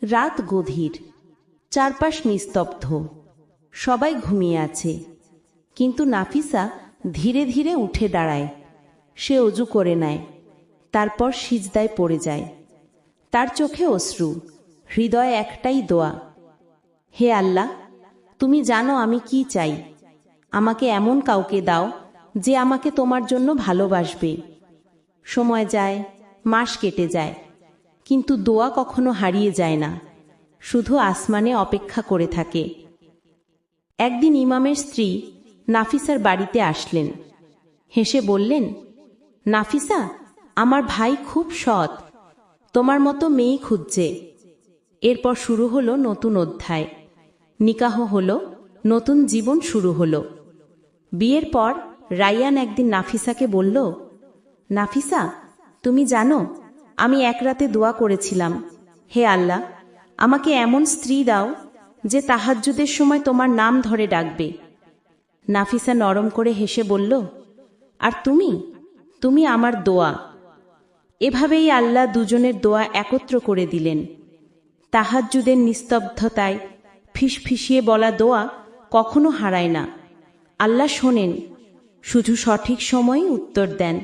রাত গভীর, চারপাশ নিস্তব্ধ, সবাই ঘুমিয়ে আছে। কিন্তু নাফিসা ধীরে ধীরে উঠে দাঁড়ায়। সে অজু করে নেয়, তারপর সিজদায় পড়ে যায়। তার চোখে অশ্রু, হৃদয়ে একটাই দোয়া, হে আল্লাহ, তুমি জানো আমি কি চাই। আমাকে এমন কাউকে দাও যে আমাকে তোমার জন্য ভালোবাসবে। সময় যায়, মাস কেটে যায়, কিন্তু দোয়া কখনো হারিয়ে যায় না, শুধু আসমানে অপেক্ষা করে থাকে। একদিন ইমামের স্ত্রী নাফিসার বাড়িতে আসলেন। হেসে বললেন, নাফিসা, আমার ভাই খুব সৎ, তোমার মতো মেয়ে খুঁজছে। এরপর শুরু হলো নতুন অধ্যায়। নিকাহ হলো, নতুন জীবন শুরু হলো। বিয়ের পর রাইয়ান একদিন নাফিসাকে বলল, নাফিসা, তুমি জানো আমি এক রাতে দোয়া করেছিলাম, হে আল্লাহ, আমাকে এমন স্ত্রী দাও যে তাহাজ্জুদের সময় তোমার নাম ধরে ডাকবে। নাফিসা নরম করে হেসে বলল, আর তুমি তুমি আমার দোয়া। এভাবেই আল্লাহ দুজনের দোয়া একত্র করে দিলেন। তাহাজ্জুদের নিস্তব্ধতায় ফিসফিসিয়ে বলা দোয়া কখনো হারায় না। আল্লাহ শোনেন, শুধু সঠিক সময়ে উত্তর দেন।